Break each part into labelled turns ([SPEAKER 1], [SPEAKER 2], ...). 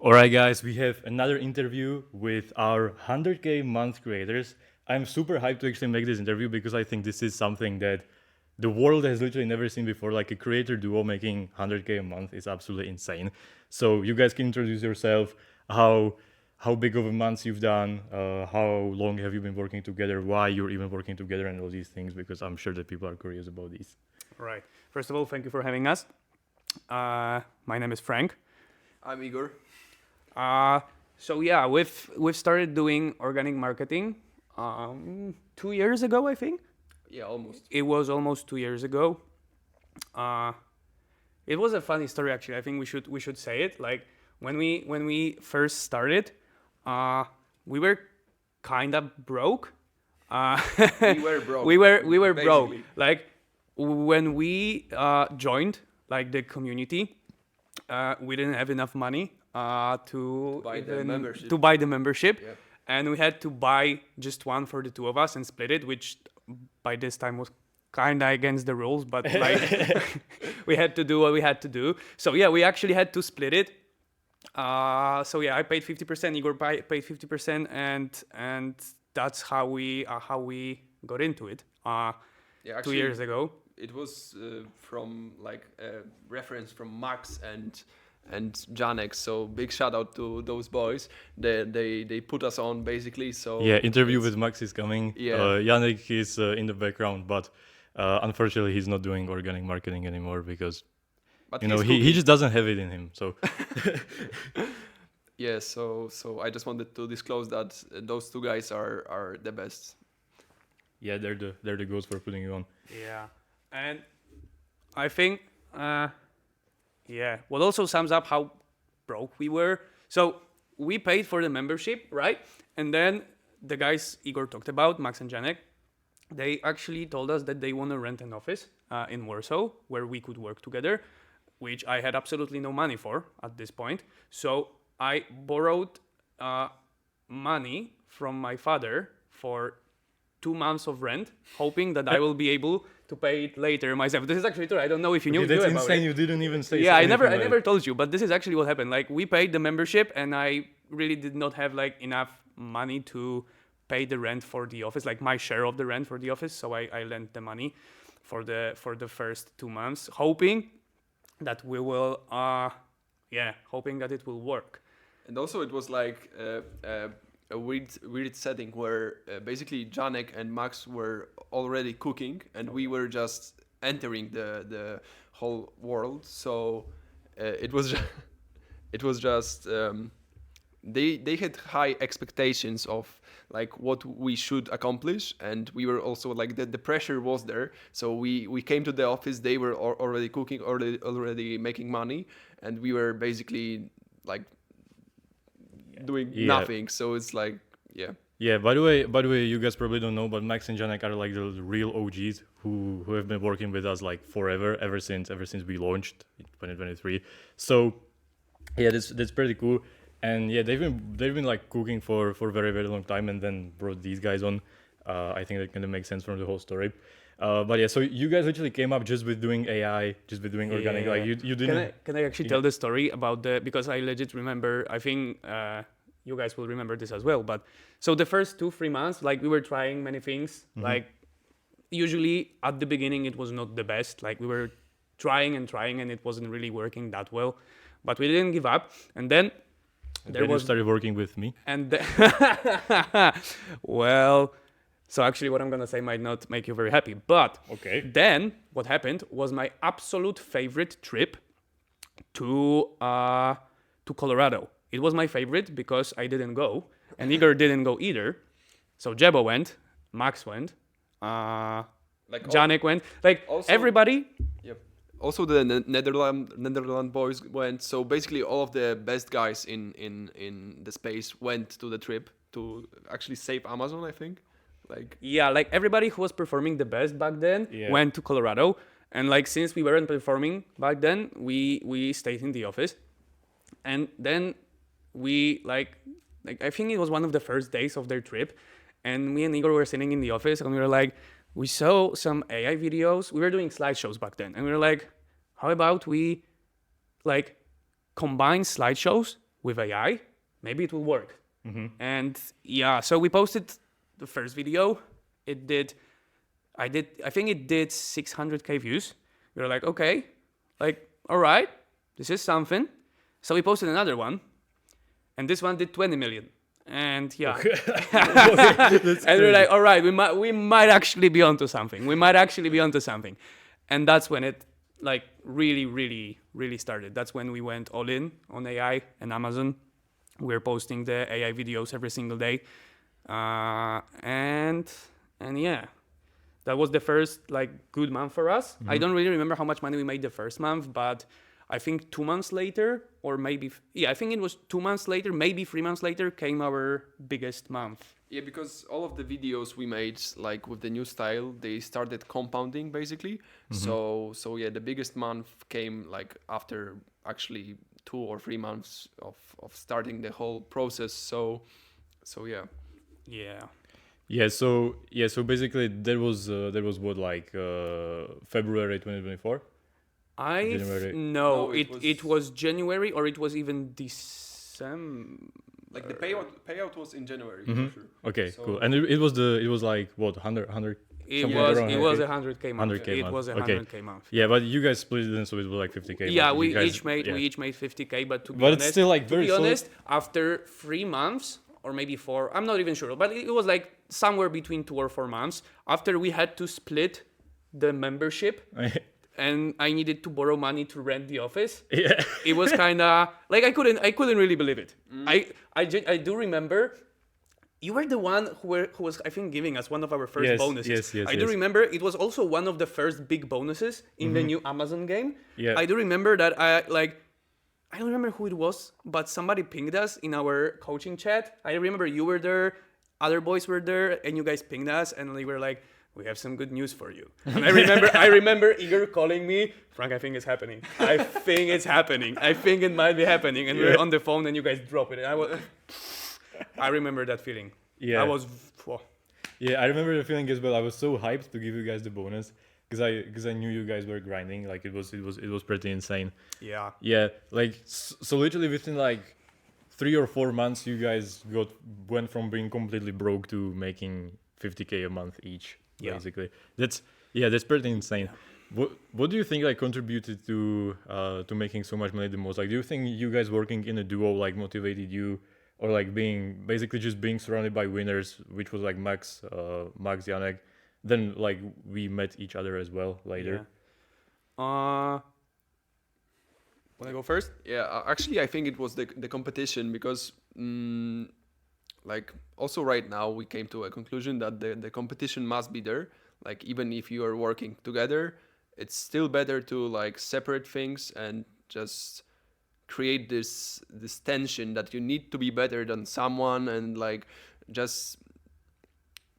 [SPEAKER 1] All right, guys, we have another interview with our 100K month creators. I'm super hyped to actually make this interview because I think this is something that the world has literally never seen before. Like a creator duo making 100K a month is absolutely insane. So you guys can introduce yourself, how big of a month you've done, how long have you been working together, why you're even working together, and all these things, because I'm sure that people are curious about these.
[SPEAKER 2] Right. First of all, thank you for having us. My name is Frank.
[SPEAKER 3] I'm Igor.
[SPEAKER 2] So yeah, we've started doing organic marketing 2 years ago, I think.
[SPEAKER 3] Yeah, almost.
[SPEAKER 2] It was almost 2 years ago. It was a funny story actually. I think we should say it. Like when we first started, we were kind of broke.
[SPEAKER 3] We were broke.
[SPEAKER 2] we were broke.
[SPEAKER 3] basically.
[SPEAKER 2] Like when we joined like the community, we didn't have enough money to
[SPEAKER 3] Buy the membership.
[SPEAKER 2] to buy the membership,
[SPEAKER 3] Yep.
[SPEAKER 2] and we had to buy just one for the two of us and split it, which by this time was kind of against the rules, but like we had to do what we had to do. So yeah, we actually had to split it. So yeah, I paid 50%, Igor paid 50%, and that's how we got into it.
[SPEAKER 3] Yeah,
[SPEAKER 2] 2
[SPEAKER 3] actually,
[SPEAKER 2] years ago.
[SPEAKER 3] It was from like a reference from Max and Janek. So big shout out to those boys. They put us on basically. So
[SPEAKER 1] Yeah, interview
[SPEAKER 3] it's-
[SPEAKER 1] with Max is coming.
[SPEAKER 3] Yeah.
[SPEAKER 1] Yannick is in the background, but unfortunately he's not doing organic marketing anymore because
[SPEAKER 3] But
[SPEAKER 1] he
[SPEAKER 3] he's
[SPEAKER 1] just doesn't have it in him. So
[SPEAKER 3] yeah. So I just wanted to disclose that those two guys are the best.
[SPEAKER 1] yeah, they're the goals for putting you on.
[SPEAKER 2] Yeah, and I think, yeah, what also sums up how broke we were. So we paid for the membership, right? And then the guys Igor talked about, Max and Janek, they actually told us that they want to rent an office in Warsaw where we could work together, which I had absolutely no money for at this point. So I borrowed money from my father for 2 months of rent, hoping that I will be able to pay it later myself. This is actually true. I don't know if you knew,
[SPEAKER 1] Okay, that's
[SPEAKER 2] about
[SPEAKER 1] insane.
[SPEAKER 2] it.
[SPEAKER 1] You didn't even say.
[SPEAKER 2] Yeah, I
[SPEAKER 1] anything
[SPEAKER 2] never
[SPEAKER 1] like it.
[SPEAKER 2] told you, but this is actually what happened. Like we paid the membership, and I really did not have like enough money to pay the rent for the office, like my share of the rent for the office. So I lent the money for the first 2 months, hoping that we will, hoping that it will work.
[SPEAKER 3] And also, it was like a weird setting where basically Janek and Max were already cooking, and we were just entering the whole world. So it was it was just they had high expectations of like what we should accomplish, and we were also like the pressure was there. So we came to the office. They were already cooking, already making money, and we were basically like doing
[SPEAKER 1] Yeah.
[SPEAKER 3] nothing. So it's like, yeah.
[SPEAKER 1] Yeah. By the way, you guys probably don't know, but Max and Janek are like the real OGs who have been working with us like forever, ever since we launched in 2023. So yeah, that's pretty cool. And yeah, they've been like cooking for a very, very long time, and then brought these guys on. I think that kind of makes sense from the whole story. But yeah, so you guys literally came up just with doing AI, just with doing organic.
[SPEAKER 2] Yeah.
[SPEAKER 1] Like you didn't.
[SPEAKER 2] Can I actually tell the story about because I legit remember, I think you guys will remember this as well, but so the first 2-3 months, like we were trying many things, like usually at the beginning it was not the best, like we were trying and it wasn't really working that well, but we didn't give up. And then
[SPEAKER 1] Then you started working with me.
[SPEAKER 2] and well, so actually what I'm gonna say might not make you very happy, but
[SPEAKER 1] Okay.
[SPEAKER 2] then what happened was my absolute favorite trip to Colorado. It was my favorite because I didn't go, and Igor didn't go either. So Jebo went, Max went,
[SPEAKER 3] Like
[SPEAKER 2] Janek went, like
[SPEAKER 3] also-
[SPEAKER 2] everybody.
[SPEAKER 3] Yep. Also, the Netherlands boys went. So basically, all of the best guys in the space went to the trip to actually save Amazon, I think. Like,
[SPEAKER 2] Yeah, like everybody who was performing the best back then
[SPEAKER 1] Yeah.
[SPEAKER 2] went to Colorado, and like since we weren't performing back then, we stayed in the office, and then we like I think it was one of the first days of their trip, and me and Igor were sitting in the office, and we were like, we saw some AI videos. We were doing slideshows back then, and we were like, how about we like combine slideshows with AI, maybe it will work. And yeah, so we posted the first video. I think it did 600K views. We were like, okay, like, all right, this is something. So we posted another one, and this one did 20 million. And yeah, and we're like, all right, we might actually be onto something. And that's when it like really started. That's when we went all in on AI and Amazon. We're posting the AI videos every single day, and yeah, that was the first like good month for us. I don't really remember how much money we made the first month, but I think 2 months later, or maybe I think it was 2 months later, maybe 3 months later, came our biggest month.
[SPEAKER 3] Yeah, because all of the videos we made, like with the new style, they started compounding basically. So yeah, the biggest month came like after actually 2 or 3 months of starting the whole process. So yeah.
[SPEAKER 2] Yeah.
[SPEAKER 1] So basically there was what, like February 2024. January.
[SPEAKER 3] No,
[SPEAKER 2] It was January, or it was even December.
[SPEAKER 3] Like the payout was in January for sure.
[SPEAKER 1] Okay,
[SPEAKER 3] So-
[SPEAKER 1] cool. And it was like what, 100.
[SPEAKER 2] It
[SPEAKER 1] something
[SPEAKER 2] was
[SPEAKER 1] around
[SPEAKER 2] it was
[SPEAKER 1] 100K?
[SPEAKER 2] 100K month.
[SPEAKER 1] 100K
[SPEAKER 2] It
[SPEAKER 1] month.
[SPEAKER 2] was a
[SPEAKER 1] Okay.
[SPEAKER 2] 100K month.
[SPEAKER 1] Yeah, but you guys split it in, so it was like 50K.
[SPEAKER 2] Yeah,
[SPEAKER 1] but
[SPEAKER 2] we
[SPEAKER 1] you guys-
[SPEAKER 2] each made 50K, but to be
[SPEAKER 1] But
[SPEAKER 2] honest,
[SPEAKER 1] it's still like very
[SPEAKER 2] to be
[SPEAKER 1] solid.
[SPEAKER 2] honest, after 3 months or maybe 4, I'm not even sure, but it was like somewhere between 2 or 4 months after we had to split the membership, and I needed to borrow money to rent the office.
[SPEAKER 1] Yeah.
[SPEAKER 2] It was kind of like I couldn't really believe it. I do remember. You were the one who was, I think, giving us one of our first
[SPEAKER 1] Yes,
[SPEAKER 2] bonuses.
[SPEAKER 1] yes,
[SPEAKER 2] I do remember it was also one of the first big bonuses in the new Amazon game.
[SPEAKER 1] Yeah.
[SPEAKER 2] I do remember that I don't remember who it was, but somebody pinged us in our coaching chat. I remember you were there, other boys were there, and you guys pinged us, and we were like, we have some good news for you. And I remember Igor calling me, Frank, I think it's happening. I think it's happening. I think it might be happening. And we were on the phone, and you guys drop it. And I remember that feeling.
[SPEAKER 1] Yeah.
[SPEAKER 2] I was.
[SPEAKER 1] Yeah, I remember the feeling as well. I was so hyped to give you guys the bonus because I knew you guys were grinding. Like it was pretty insane.
[SPEAKER 2] Yeah.
[SPEAKER 1] Yeah, like so literally within like 3 or 4 months, you guys went from being completely broke to making 50K a month each.
[SPEAKER 2] Yeah.
[SPEAKER 1] Basically, that's pretty insane. What do you think like contributed to making so much money the most? Like, do you think you guys working in a duo like motivated you? Or like basically just being surrounded by winners, which was like Max, Janek. Then like we met each other as well later.
[SPEAKER 2] Yeah. Want to go first?
[SPEAKER 3] Yeah, actually, I think it was the competition because, like, also right now we came to a conclusion that the competition must be there. Like, even if you are working together, it's still better to like separate things and just create this tension that you need to be better than someone, and like just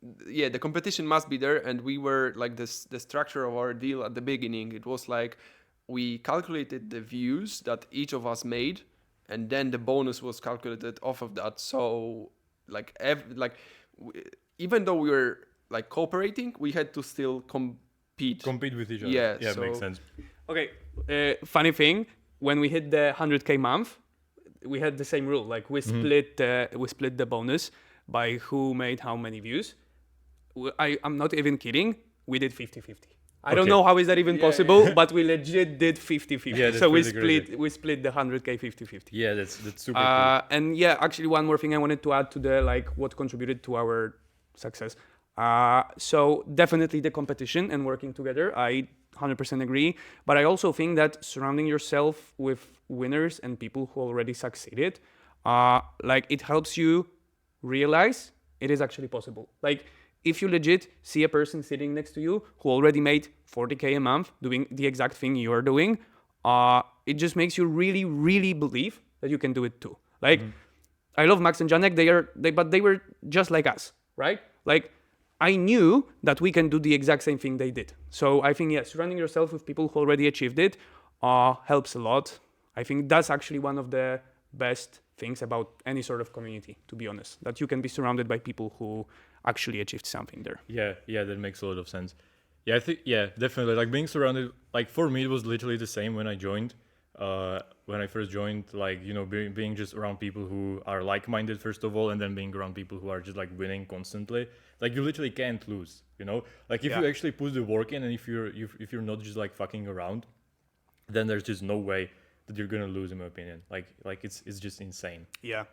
[SPEAKER 3] the competition must be there. And we were like the structure of our deal at the beginning, it was like we calculated the views that each of us made, and then the bonus was calculated off of that. So like even though we were like cooperating, we had to still compete
[SPEAKER 1] with each other.
[SPEAKER 3] Yeah,
[SPEAKER 1] so, makes sense.
[SPEAKER 2] Okay. Funny thing, when we hit the 100K month, we had the same rule. Like we split the bonus by who made how many views. I'm not even kidding. We did 50-50. I don't know how is that even possible, but we legit did 50-50.
[SPEAKER 1] Yeah, that's
[SPEAKER 2] so we
[SPEAKER 1] pretty
[SPEAKER 2] split the 100K 50-50.
[SPEAKER 1] Yeah, that's super cool.
[SPEAKER 2] And yeah, actually one more thing I wanted to add to the like what contributed to our success. So definitely the competition and working together. I 100% agree. But I also think that surrounding yourself with winners and people who already succeeded, like it helps you realize it is actually possible. Like if you legit see a person sitting next to you who already made 40K a month doing the exact thing you are doing, it just makes you really, really believe that you can do it too. Like I love Max and Janek. But they were just like us, right? Like I knew that we can do the exact same thing they did. So I think, surrounding yourself with people who already achieved it helps a lot. I think that's actually one of the best things about any sort of community, to be honest, that you can be surrounded by people who actually achieved something there.
[SPEAKER 1] Yeah, that makes a lot of sense. Yeah, I think, definitely. Like being surrounded, like for me, it was literally the same when I joined. when I first joined, like, you know, being just around people who are like-minded first of all, and then being around people who are just like winning constantly. Like, you literally can't lose, you know. Like, if you actually put the work in, and if you're not just like fucking around, then there's just no way that you're gonna lose, in my opinion. Like it's just insane.
[SPEAKER 2] Yeah,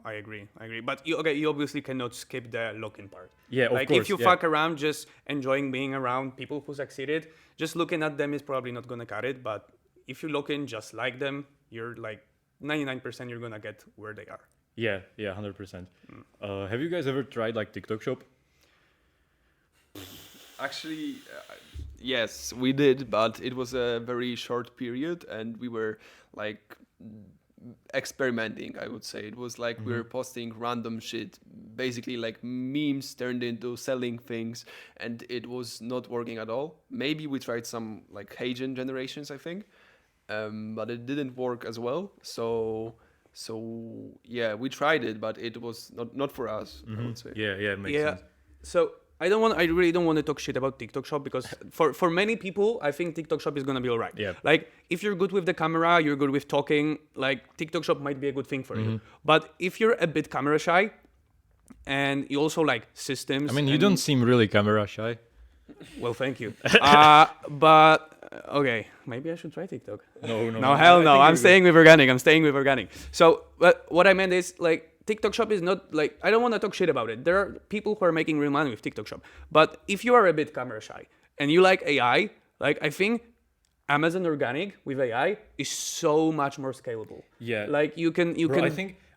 [SPEAKER 2] I agree. But you obviously cannot skip the lock-in part.
[SPEAKER 1] Yeah, of
[SPEAKER 2] like
[SPEAKER 1] course,
[SPEAKER 2] if you
[SPEAKER 1] yeah.
[SPEAKER 2] fuck around just enjoying being around people who succeeded, just looking at them is probably not gonna cut it. But if you look in just like them, you're like 99% you're gonna get where they are.
[SPEAKER 1] Yeah, 100%. Have you guys ever tried like TikTok Shop?
[SPEAKER 3] Actually, yes, we did, but it was a very short period, and we were like experimenting. I would say it was like we were posting random shit, basically like memes turned into selling things, and it was not working at all. Maybe we tried some like Hagen generations, I think, but it didn't work as well. So yeah, we tried it, but it was not for us. I would say.
[SPEAKER 1] Yeah, it makes sense.
[SPEAKER 2] So I really don't want to talk shit about TikTok Shop because for many people, I think TikTok Shop is gonna be alright.
[SPEAKER 1] Yeah.
[SPEAKER 2] Like if you're good with the camera, you're good with talking, like TikTok Shop might be a good thing for you. But if you're a bit camera shy, and you also like systems.
[SPEAKER 1] I mean, you don't seem really camera shy.
[SPEAKER 2] Well, thank you. But okay, maybe I should try TikTok.
[SPEAKER 1] No.
[SPEAKER 2] No, hell no.
[SPEAKER 1] I
[SPEAKER 2] I'm
[SPEAKER 1] think
[SPEAKER 2] staying with organic. I'm staying with organic. So, but what I meant is like TikTok Shop is not like I don't want to talk shit about it. There are people who are making real money with TikTok Shop. But if you are a bit camera shy and you like AI, like I think Amazon Organic with AI is so much more scalable.
[SPEAKER 1] Yeah.
[SPEAKER 2] Like you can.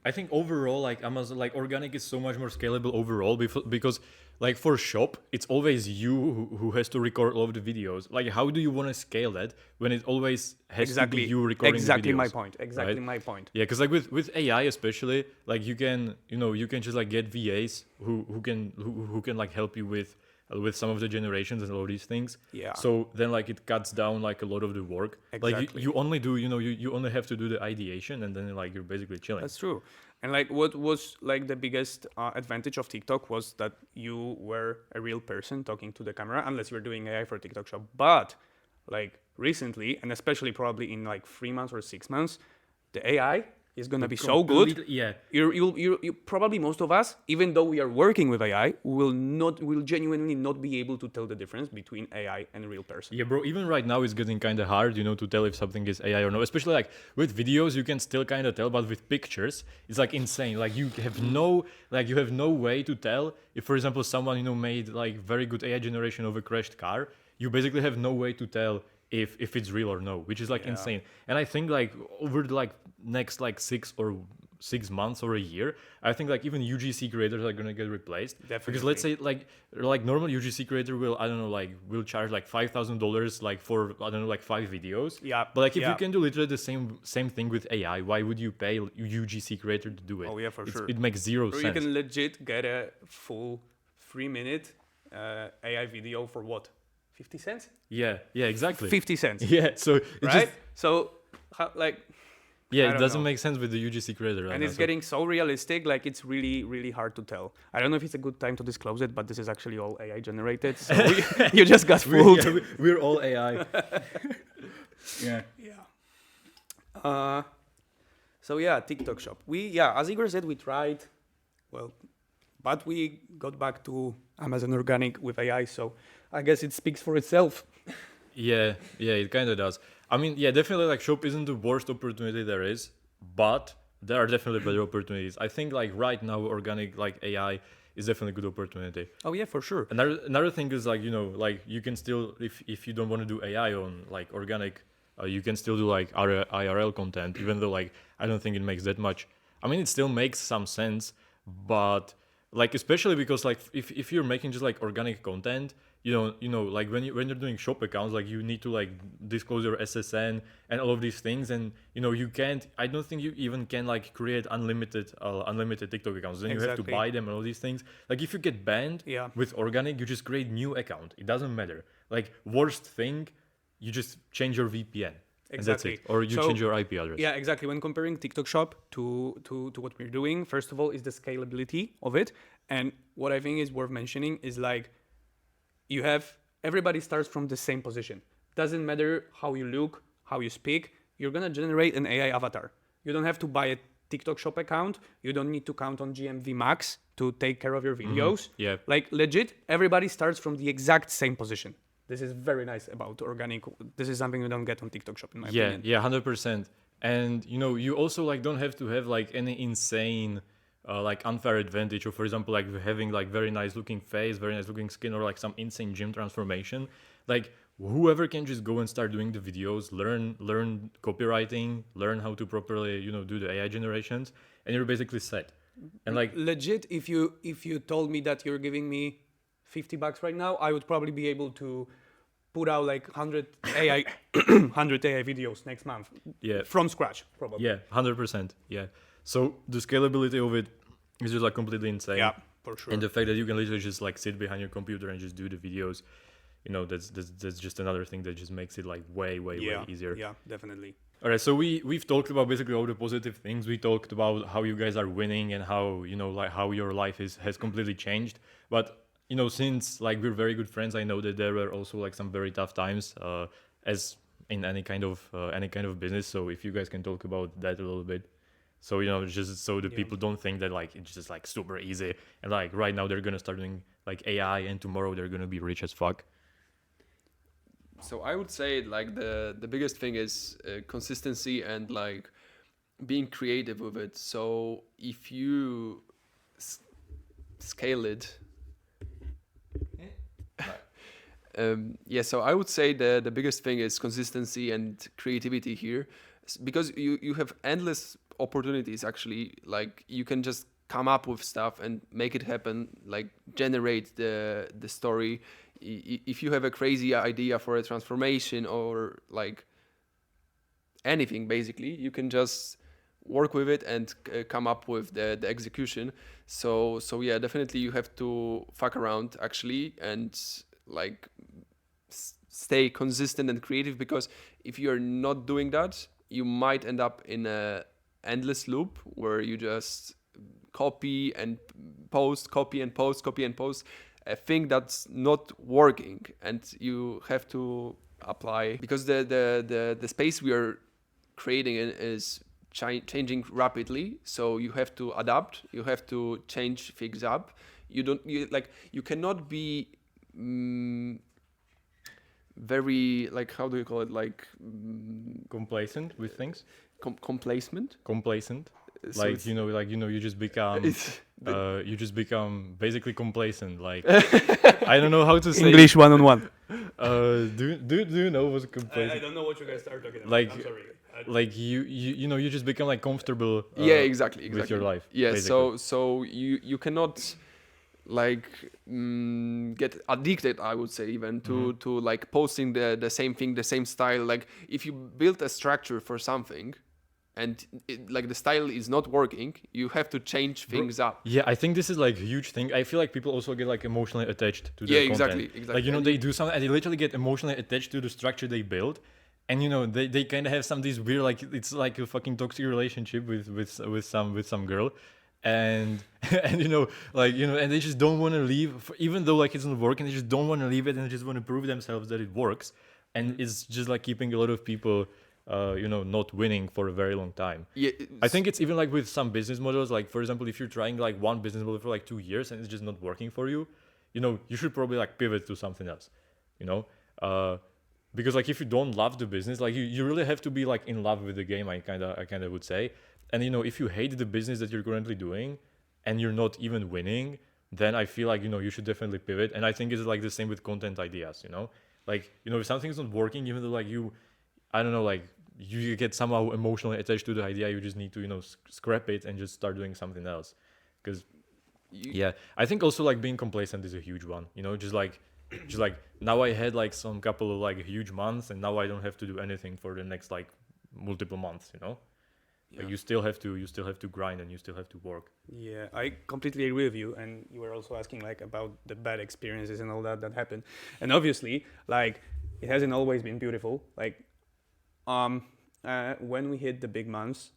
[SPEAKER 1] I think overall, like Amazon, like organic is so much more scalable overall because like for shop, it's always you who has to record all of the videos. Like, how do you want to scale that when it always has to be you recording
[SPEAKER 2] exactly
[SPEAKER 1] the videos?
[SPEAKER 2] my point. Exactly
[SPEAKER 1] right?
[SPEAKER 2] my point.
[SPEAKER 1] Yeah, because like with AI especially, like you can just like get VAs who can like help you with some of the generations and all these things.
[SPEAKER 2] Yeah.
[SPEAKER 1] So then like it cuts down like a lot of the work.
[SPEAKER 2] Exactly.
[SPEAKER 1] Like you only do you only have to do the ideation, and then like you're basically chilling.
[SPEAKER 2] That's true. And like what was like the biggest advantage of TikTok was that you were a real person talking to the camera, unless you're doing AI for TikTok Shop. But like recently, and especially probably in like 3 months or 6 months, the AI is gonna be so good.
[SPEAKER 1] Yeah.
[SPEAKER 2] You probably most of us, even though we are working with AI, will genuinely not be able to tell the difference between AI and a real person.
[SPEAKER 1] Yeah, bro, even right now it's getting kind of hard, to tell if something is AI or not. Especially like with videos, you can still kind of tell, but with pictures, it's like insane. Like you have no way to tell if, for example, someone, made like very good AI generation of a crashed car. You basically have no way to tell if it's real or no, which is like insane. And I think like over the like next like 6 months or a year, I think like even UGC creators are gonna get replaced.
[SPEAKER 2] Definitely.
[SPEAKER 1] Because let's say like normal UGC creator will will charge like $5,000 like for 5 videos.
[SPEAKER 2] Yeah.
[SPEAKER 1] But like if you can do literally the same thing with AI, why would you pay UGC creator to do it?
[SPEAKER 2] Oh yeah, for sure.
[SPEAKER 1] It makes zero
[SPEAKER 2] Or
[SPEAKER 1] sense.
[SPEAKER 2] you can legit get a full 3-minute AI video for what? 50 cents?
[SPEAKER 1] Yeah, exactly.
[SPEAKER 2] 50 cents.
[SPEAKER 1] Yeah, so it's
[SPEAKER 2] Right?
[SPEAKER 1] just
[SPEAKER 2] So like I
[SPEAKER 1] it
[SPEAKER 2] don't
[SPEAKER 1] doesn't
[SPEAKER 2] know.
[SPEAKER 1] make sense with the UGC creator right
[SPEAKER 2] and
[SPEAKER 1] now,
[SPEAKER 2] it's
[SPEAKER 1] so-
[SPEAKER 2] getting so realistic, like it's really, really hard to tell. I don't know if it's a good time to disclose it, but this is actually all AI generated. So you just got fooled.
[SPEAKER 1] We're all AI. Yeah.
[SPEAKER 2] Yeah. So yeah, TikTok Shop. As Igor said, we tried, but we got back to Amazon Organic with AI. So I guess it speaks for itself.
[SPEAKER 1] Yeah, it kind of does. I mean, yeah, definitely like shop isn't the worst opportunity there is, but there are definitely better opportunities. I think like right now organic like AI is definitely a good opportunity.
[SPEAKER 2] Oh yeah, for sure.
[SPEAKER 1] Another thing is like like you can still if you don't want to do AI on like organic, you can still do like IRL content, even though like I don't think it makes that much. I mean, it still makes some sense, but like especially because like if you're making just like organic content, like when you're doing shop accounts, like you need to like disclose your SSN and all of these things, and you can't. I don't think you even can like create unlimited TikTok accounts. Then you have to
[SPEAKER 2] Exactly.
[SPEAKER 1] buy them and all these things. Like if you get banned with organic, you just create new account. It doesn't matter. Like worst thing, you just change your VPN. And that's
[SPEAKER 2] Exactly.
[SPEAKER 1] it. Or you change your IP address.
[SPEAKER 2] Yeah, exactly. When comparing TikTok Shop to what we're doing, first of all, is the scalability of it. And what I think is worth mentioning is like everybody starts from the same position. Doesn't matter how you look, how you speak. you're gonna generate an AI avatar. You don't have to buy a TikTok shop account. You don't need to count on GMV max to take care of your videos.
[SPEAKER 1] Yeah.
[SPEAKER 2] Like legit, everybody starts from the exact same position. This is very nice about organic. This is something you don't get on TikTok shop in my opinion.
[SPEAKER 1] Yeah, 100%. And you also like don't have to have like any insane like unfair advantage, or for example like having like very nice looking face, very nice looking skin, or like some insane gym transformation. Like whoever can just go and start doing the videos, learn copywriting, learn how to properly do the AI generations, and you're basically set. And like
[SPEAKER 2] Legit, if you told me that you're giving me $50 right now, I would probably be able to put out like 100 AI 100 AI videos next month.
[SPEAKER 1] Yeah.
[SPEAKER 2] From scratch, probably.
[SPEAKER 1] Yeah, 100%. Yeah. So the scalability of it is just like completely insane.
[SPEAKER 2] Yeah, for sure.
[SPEAKER 1] And the fact that you can literally just like sit behind your computer and just do the videos, that's just another thing that just makes it like way easier.
[SPEAKER 2] Yeah, definitely.
[SPEAKER 1] All right, so we've talked about basically all the positive things. We talked about how you guys are winning and how like how your life has completely changed. But since like we're very good friends, I know that there were also like some very tough times, as in any kind of business. So if you guys can talk about that a little bit, so just so the people don't think that like it's just like super easy and like right now they're gonna start doing like AI and tomorrow they're gonna be rich as fuck.
[SPEAKER 3] So I would say like the biggest thing is consistency and like being creative with it. So if you scale it, so I would say the biggest thing is consistency and creativity here, because you have endless opportunities actually. Like you can just come up with stuff and make it happen, like generate the story. If you have a crazy idea for a transformation or like anything, basically you can just work with it and come up with the execution. So yeah, definitely you have to fuck around actually and like stay consistent and creative, because if you're not doing that, you might end up in a endless loop where you just copy and post, copy and post, copy and post, a thing that's not working, and you have to apply, because the space we are creating is changing rapidly. So you have to adapt, you have to change things up. You cannot be very, like, how do you call it, like
[SPEAKER 1] Complacent with things.
[SPEAKER 3] complacent. So
[SPEAKER 1] Like you just become you just become basically complacent. Like I don't know how to say
[SPEAKER 2] English one-on-one.
[SPEAKER 1] Do you know what's complacent?
[SPEAKER 2] I don't know what you guys are talking about.
[SPEAKER 1] Like-
[SPEAKER 2] I'm sorry.
[SPEAKER 1] Like you just become like comfortable.
[SPEAKER 3] Yeah, exactly.
[SPEAKER 1] With your life.
[SPEAKER 3] Yeah,
[SPEAKER 1] basically.
[SPEAKER 3] so you cannot like get addicted, I would say, even to like posting the same thing, the same style. Like if you build a structure for something and like the style is not working, you have to change things up.
[SPEAKER 1] Yeah, I think this is like a huge thing. I feel like people also get like emotionally attached to their content.
[SPEAKER 3] Exactly.
[SPEAKER 1] Like
[SPEAKER 3] And
[SPEAKER 1] they do something and they literally get emotionally attached to the structure they build. And they kind of have some these weird, like it's like a fucking toxic relationship with some girl, and and they just don't want to leave, even though like it's not working. They just don't want to leave it and they just want to prove themselves that it works, and it's just like keeping a lot of people not winning for a very long time.
[SPEAKER 3] Yeah,
[SPEAKER 1] I think it's even like with some business models, like for example, if you're trying like one business model for like 2 years and it's just not working for you, you should probably like pivot to something else, because like if you don't love the business, like you really have to be like in love with the game, I kind of would say. And if you hate the business that you're currently doing and you're not even winning, then I feel like you should definitely pivot. And I think it's like the same with content ideas, like if something's not working, even though like I don't know, like you get somehow emotionally attached to the idea, you just need to scrap it and just start doing something else. Because yeah, I think also like being complacent is a huge one, just like now I had like some couple of like huge months and now I don't have to do anything for the next like multiple months,
[SPEAKER 3] Yeah.
[SPEAKER 1] Like you still have to grind and you still have to work.
[SPEAKER 2] Yeah, I completely agree with you. And you were also asking like about the bad experiences and all that happened. And obviously, like it hasn't always been beautiful. Like, when we hit the big months,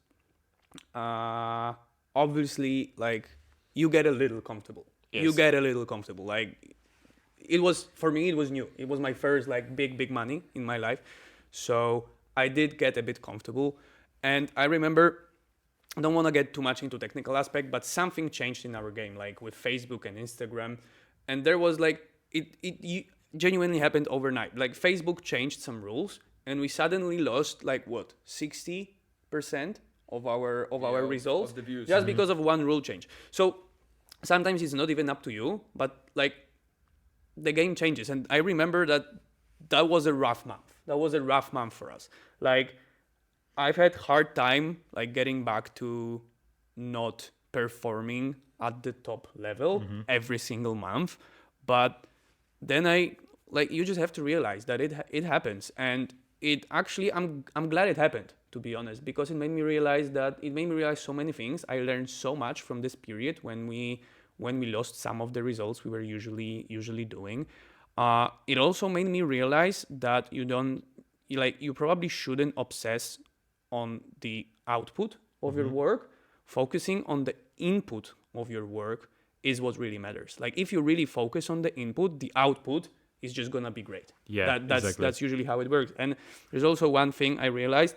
[SPEAKER 2] obviously, like you get a little comfortable.
[SPEAKER 1] Yes.
[SPEAKER 2] You get a little comfortable. Like it was, for me, it was new. It was my first like big money in my life. So I did get a bit comfortable. And I remember, I don't want to get too much into technical aspect, but something changed in our game, like with Facebook and Instagram. And there was like, it genuinely happened overnight. Like Facebook changed some rules and we suddenly lost like what, 60% of our results
[SPEAKER 3] of the views.
[SPEAKER 2] just because of one rule change. So sometimes it's not even up to you, but like the game changes. And I remember that was a rough month. That was a rough month for us. Like I've had hard time like getting back to not performing at the top level every single month. But then you just have to realize that it happens. And it actually, I'm glad it happened, to be honest, because it made me realize so many things. I learned so much from this period when we lost some of the results we were usually doing. It also made me realize that you probably shouldn't obsess on the output of your work. Focusing on the input of your work is what really matters. Like if you really focus on the input, the output is just gonna be great.
[SPEAKER 1] Yeah, exactly.
[SPEAKER 2] That's usually how it works. And there's also one thing I realized: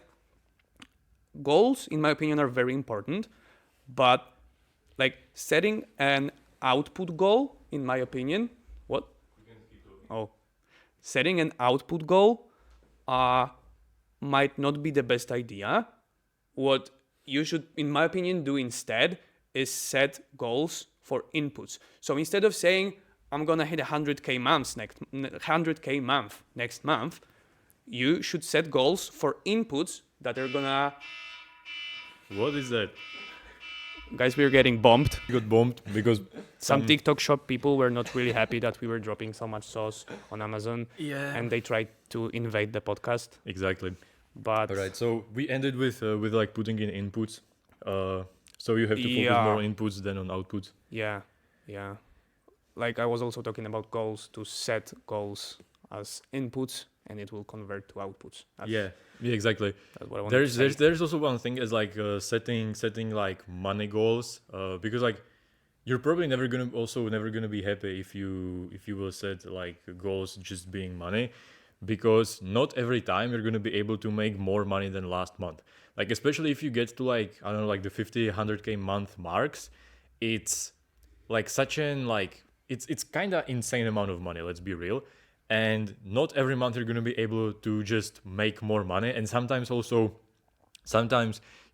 [SPEAKER 2] goals, in my opinion, are very important, but like setting an output goal, in my opinion, what? Oh, setting an output goal might not be the best idea. What you should, in my opinion, do instead is set goals for inputs. So instead of saying I'm gonna hit 100K month next month, you should set goals for inputs that are gonna.
[SPEAKER 1] What is that?
[SPEAKER 2] Guys, we're getting bombed.
[SPEAKER 1] We got bombed because
[SPEAKER 2] Some TikTok shop people were not really happy that we were dropping so much sauce on Amazon,
[SPEAKER 3] Yeah.
[SPEAKER 2] and they tried to invade the podcast.
[SPEAKER 1] Exactly.
[SPEAKER 2] But
[SPEAKER 1] All right. So we ended with like putting in inputs. So you have to focus
[SPEAKER 2] Yeah.
[SPEAKER 1] more on inputs than on outputs.
[SPEAKER 2] yeah. Like I was also talking about goals, to set goals as inputs and it will convert to outputs.
[SPEAKER 1] Yeah, exactly.
[SPEAKER 2] That's what I wanted to say.
[SPEAKER 1] There's also one thing as like setting like money goals, because like you're probably never gonna be happy if you will set like goals just being money, because not every time you're gonna be able to make more money than last month. Like especially if you get to like, I don't know, like the 50 100K month marks, it's like such an like it's kind of insane amount of money, let's be real. And not every month you're going to be able to just make more money, and sometimes you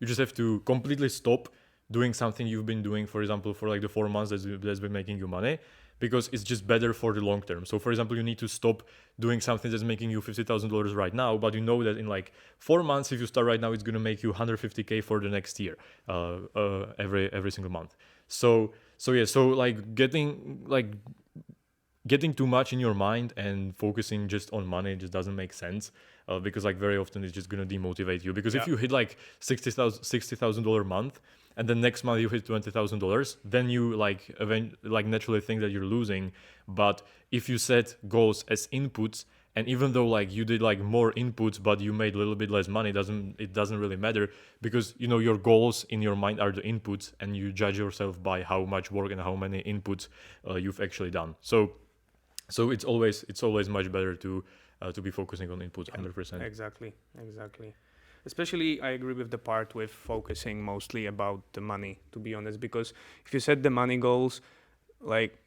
[SPEAKER 1] just have to completely stop doing something you've been doing, for example, for like the 4 months that's been making you money, because it's just better for the long term. So for example, you need to stop doing something that's making you $50,000 right now, but you know that in like 4 months, if you start right now, it's going to make you 150K for the next year, every single month. So like getting too much in your mind and focusing just on money just doesn't make sense, because like very often it's just going to demotivate you, because if you hit like $60,000 a month and then next month you hit $20,000, then you like naturally think that you're losing. But if you set goals as inputs, and even though like you did like more inputs but you made a little bit less money, it doesn't really matter, because you know your goals in your mind are the inputs, and you judge yourself by how much work and how many inputs you've actually done. So it's always much better to be focusing on inputs 100%.
[SPEAKER 2] Exactly. Especially, I agree with the part with focusing mostly about the money, to be honest, because if you set the money goals, like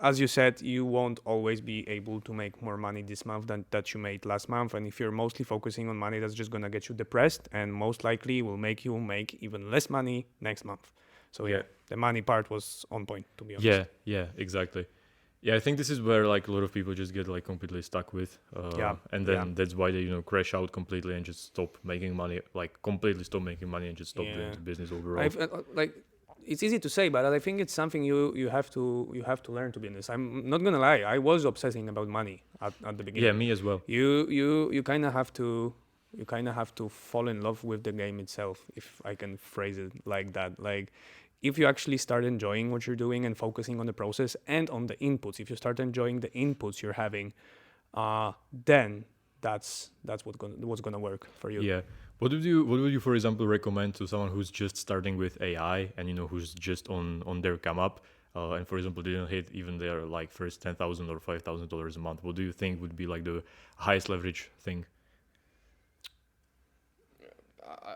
[SPEAKER 2] as you said, you won't always be able to make more money this month than that you made last month. And if you're mostly focusing on money, that's just gonna get you depressed, and most likely will make you make even less money next month. So yeah, the money part was on point, to be honest.
[SPEAKER 1] Yeah, exactly. Yeah, I think this is where like a lot of people just get like completely stuck with, and then that's why they crash out completely and just stop making money, like completely stop making money and just stop doing the business overall.
[SPEAKER 2] Like it's easy to say, but I think it's something you have to learn, to be honest. I'm not gonna lie, I was obsessing about money at the beginning.
[SPEAKER 1] Yeah, me as well.
[SPEAKER 2] You kind of have to fall in love with the game itself, if I can phrase it like that. Like if you actually start enjoying what you're doing and focusing on the process and on the inputs, if you start enjoying the inputs you're having, then that's what's gonna work for you.
[SPEAKER 1] Yeah. What would you, for example, recommend to someone who's just starting with AI and who's just on their come up, and for example didn't hit even their like first $10,000 or $5,000 a month? What do you think would be like the highest leverage thing?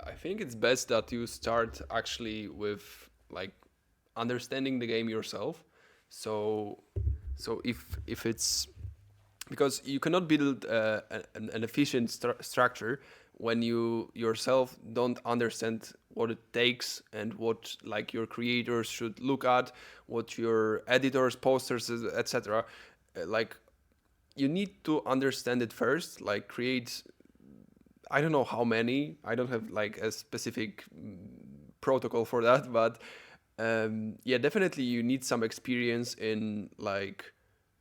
[SPEAKER 3] I think it's best that you start actually with like understanding the game yourself. So if it's because you cannot build an efficient structure when you yourself don't understand what it takes and what like your creators should look at, what your editors, posters, etc. Like you need to understand it first, like create, I don't know how many, I don't have like a specific protocol for that, but yeah, definitely you need some experience in like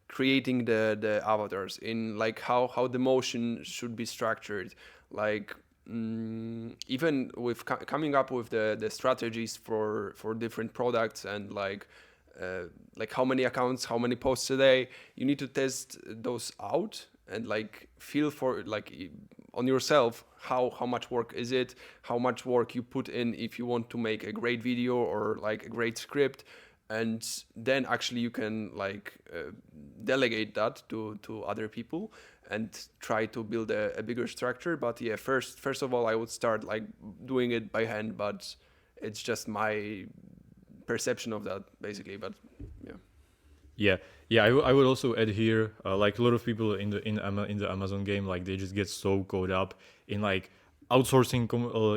[SPEAKER 3] creating the avatars, in like how the motion should be structured, like even with coming up with the strategies for different products, and like how many accounts, how many posts a day. You need to test those out and like feel for like on yourself how much work is it, how much work you put in if you want to make a great video or like a great script. And then actually you can like delegate that to other people and try to build a bigger structure. But yeah, first of all, I would start like doing it by hand, but it's just my perception of that basically. But yeah.
[SPEAKER 1] Yeah. I would also add here, like a lot of people in the Amazon game, like they just get so caught up in like outsourcing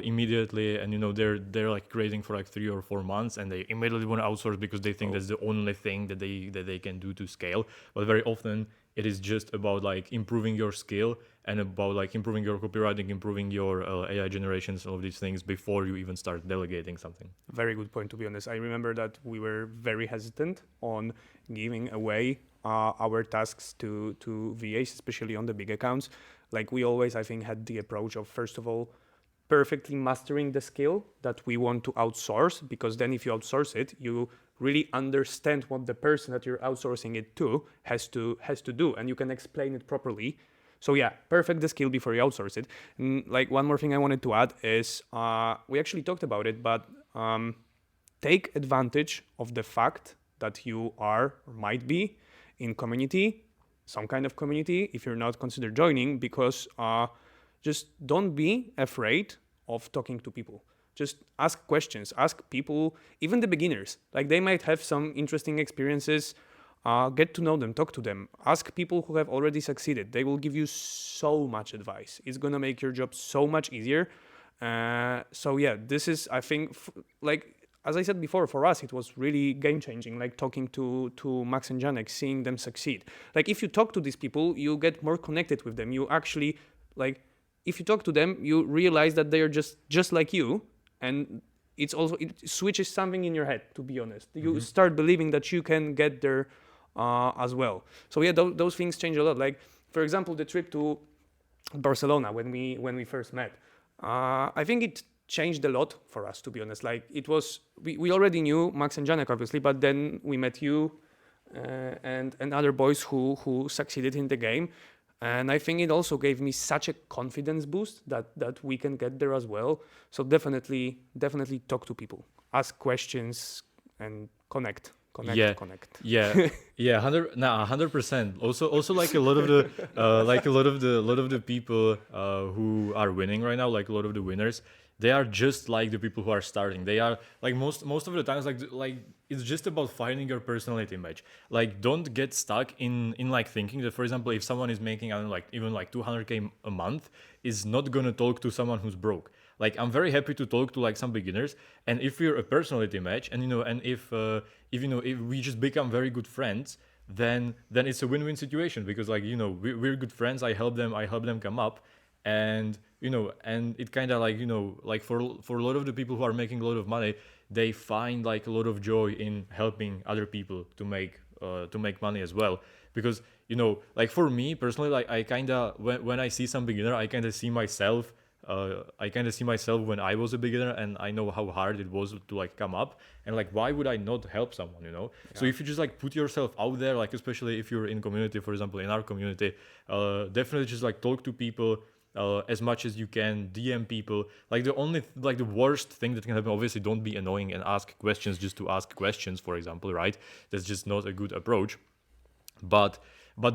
[SPEAKER 1] immediately, and they're like creating for like 3 or 4 months, and they immediately want to outsource because they think that's the only thing that they can do to scale. But very often it is just about like improving your skill and about like improving your copywriting, improving your AI generations, all of these things before you even start delegating something.
[SPEAKER 2] Very good point, to be honest. I remember that we were very hesitant on giving away our tasks to VAs, especially on the big accounts. Like we always, I think, had the approach of, first of all, perfectly mastering the skill that we want to outsource, because then if you outsource it, you really understand what the person that you're outsourcing it to has to do, and you can explain it properly. So yeah, perfect the skill before you outsource it. And like one more thing I wanted to add is we actually talked about it, but take advantage of the fact that you are or might be in community, some kind of community, if you're not, consider joining, because just don't be afraid of talking to people. Just ask questions, ask people, even the beginners. Like they might have some interesting experiences. Get to know them, talk to them, ask people who have already succeeded. They will give you so much advice. It's gonna make your job so much easier. So yeah, this is, I think, like as I said before, for us it was really game changing. Like talking to Max and Janek, seeing them succeed. Like if you talk to these people, you get more connected with them. You actually like, if you talk to them, you realize that they are just like you, and it switches something in your head. To be honest, you start believing that you can get there as well. So yeah, those things change a lot. Like for example, the trip to Barcelona when we first met, I think it changed a lot for us, to be honest. Like it was, we already knew Max and Janek obviously, but then we met you and other boys who succeeded in the game. And I think it also gave me such a confidence boost that we can get there as well. So definitely talk to people, ask questions, and connect.
[SPEAKER 1] Yeah, 100%. Also, like a lot of the people who are winning right now, like a lot of the winners, they are just like the people who are starting. They are like most of the times, like it's just about finding your personality match. Like don't get stuck in like thinking that, for example, if someone is making, I don't know, like even like 200K a month, is not gonna talk to someone who's broke. Like I'm very happy to talk to like some beginners, and if we're a personality match, and and if we just become very good friends, then it's a win-win situation, because like we're good friends. I help them come up, and and it kind of like like for a lot of the people who are making a lot of money, they find like a lot of joy in helping other people to make money as well. Because like for me personally, like I kind of when I see some beginner, I kind of see myself. I kind of see myself when I was a beginner, and I know how hard it was to like come up, and like why would I not help someone,
[SPEAKER 2] Yeah.
[SPEAKER 1] So if you just like put yourself out there, like especially if you're in community, for example, in our community, definitely just like talk to people as much as you can, DM people. Like the worst thing that can happen, obviously don't be annoying and ask questions just to ask questions, for example, right? That's just not a good approach. But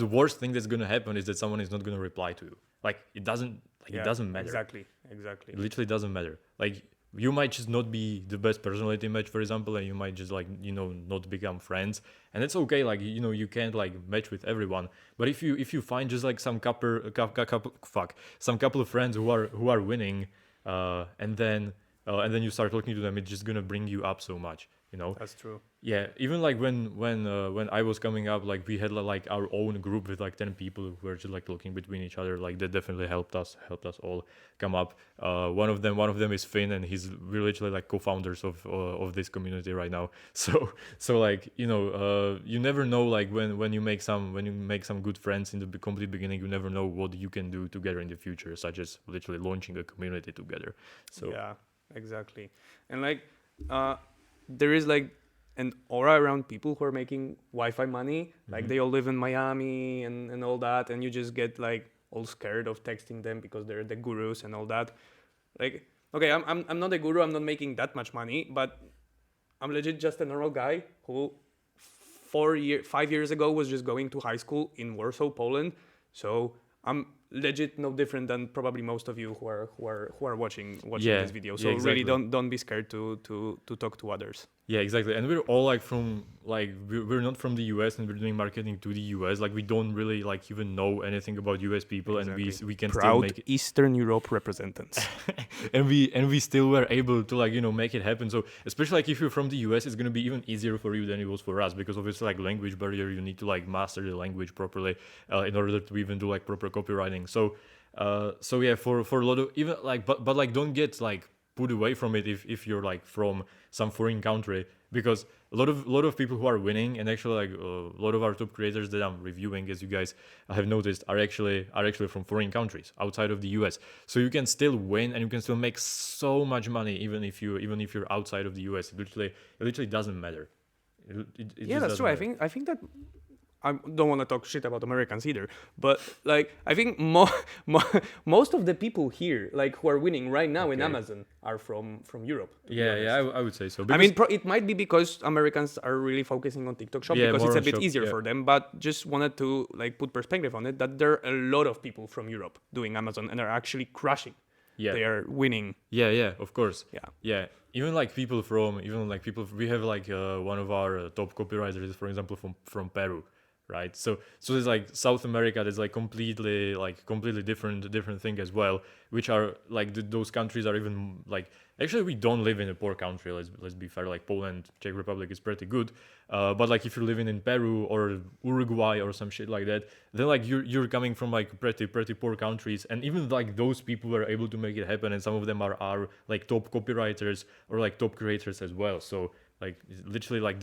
[SPEAKER 1] the worst thing that's gonna happen is that someone is not gonna reply to you. Like it doesn't matter.
[SPEAKER 2] Exactly. exactly.
[SPEAKER 1] It literally doesn't matter. Like you might just not be the best personality match, for example, and you might just like not become friends, and it's okay. Like you can't like match with everyone. But if you find just like some couple of friends who are winning, and then you start talking to them, it's just gonna bring you up so much.
[SPEAKER 2] That's true.
[SPEAKER 1] Yeah, even like when I was coming up, like we had like our own group with like 10 people who were just like talking between each other. Like that definitely helped us all come up. One of them is Finn, and we're literally like co-founders of this community right now. So like you never know, like when you make some good friends in the complete beginning, you never know what you can do together in the future, such as literally launching a community together. So
[SPEAKER 2] Yeah, exactly. And like there is like an aura around people who are making Wi-Fi money. Like they all live in Miami and all that, and you just get like all scared of texting them because they're the gurus and all that. Like, okay, I'm not a guru. I'm not making that much money, but I'm legit just a normal guy who 5 years ago was just going to high school in Warsaw, Poland. So I'm legit no different than probably most of you who are watching
[SPEAKER 1] Yeah,
[SPEAKER 2] this video.
[SPEAKER 1] yeah,
[SPEAKER 2] So really
[SPEAKER 1] exactly.
[SPEAKER 2] don't be scared to talk to others.
[SPEAKER 1] Yeah, exactly. And we're all like we're not from the US, and we're doing marketing to the US. Like we don't really like even know anything about US people, and we can still
[SPEAKER 2] Proud
[SPEAKER 1] make it.
[SPEAKER 2] Eastern Europe representatives.
[SPEAKER 1] And we still were able to like make it happen. So especially like if you're from the US, it's gonna be even easier for you than it was for us, because obviously like language barrier, you need to like master the language properly in order to even do like proper copywriting. So yeah, for a lot of even like but like don't get like put away from it if you're like from some foreign country, because a lot of people who are winning, and actually like a lot of our top creators that I'm reviewing, as you guys have noticed, are actually from foreign countries outside of the US. So you can still win, and you can still make so much money even if you're outside of the US. It literally doesn't matter. It
[SPEAKER 2] Yeah,
[SPEAKER 1] just
[SPEAKER 2] that's
[SPEAKER 1] doesn't
[SPEAKER 2] true.
[SPEAKER 1] matter.
[SPEAKER 2] I think that I don't want to talk shit about Americans either, but like I think most of the people here, like who are winning right now in
[SPEAKER 1] Okay.
[SPEAKER 2] Amazon, are from Europe. To be
[SPEAKER 1] Yeah,
[SPEAKER 2] honest.
[SPEAKER 1] yeah, I would say so.
[SPEAKER 2] I mean, it might be because Americans are really focusing on TikTok Shop,
[SPEAKER 1] Yeah,
[SPEAKER 2] because
[SPEAKER 1] more
[SPEAKER 2] it's a
[SPEAKER 1] on
[SPEAKER 2] bit
[SPEAKER 1] Shop,
[SPEAKER 2] easier
[SPEAKER 1] yeah.
[SPEAKER 2] for them. But just wanted to like put perspective on it, that there are a lot of people from Europe doing Amazon and are actually crushing.
[SPEAKER 1] Yeah.
[SPEAKER 2] They are winning.
[SPEAKER 1] Yeah, of course.
[SPEAKER 2] Yeah.
[SPEAKER 1] Yeah, even like people we have like one of our top copywriters is, for example, from Peru, right? So there's like South America, there's like completely different thing as well, which are like those countries are even like, actually we don't live in a poor country, let's be fair. Like Poland, Czech Republic is pretty good, but like if you're living in Peru or Uruguay or some shit like that, then like you're coming from like pretty poor countries, and even like those people were able to make it happen, and some of them are like top copywriters or like top creators as well. So like literally like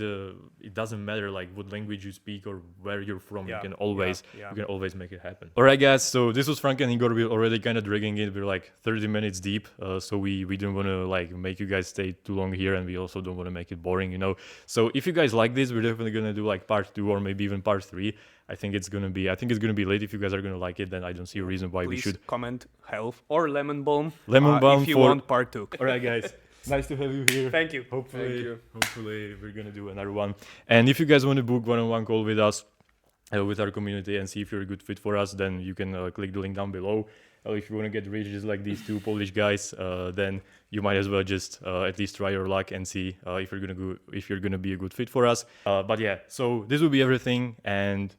[SPEAKER 1] it doesn't matter like what language you speak or where you're from.
[SPEAKER 2] Yeah,
[SPEAKER 1] You can always
[SPEAKER 2] yeah.
[SPEAKER 1] you can always make it happen. All right, guys, so this was Frank and Igor. We're already kind of dragging it. We're like 30 minutes deep, so we don't want to like make you guys stay too long here, and we also don't want to make it boring. So if you guys like this, we're definitely gonna do like part 2 or maybe even part 3. I think it's gonna be lit. If you guys are gonna like it, then I don't see a reason why we
[SPEAKER 2] Please
[SPEAKER 1] should.
[SPEAKER 2] comment health or lemon balm.
[SPEAKER 1] Lemon balm
[SPEAKER 2] if you
[SPEAKER 1] for-
[SPEAKER 2] want part 2.
[SPEAKER 1] All right, guys. Nice to have you here.
[SPEAKER 2] Thank you.
[SPEAKER 1] Hopefully we're gonna do another one. And if you guys want to book one-on-one call with us, with our community, and see if you're a good fit for us, then you can click the link down below. If you want to get rich just like these two Polish guys, then you might as well just at least try your luck and see if you're gonna be a good fit for us. But yeah, so this will be everything, and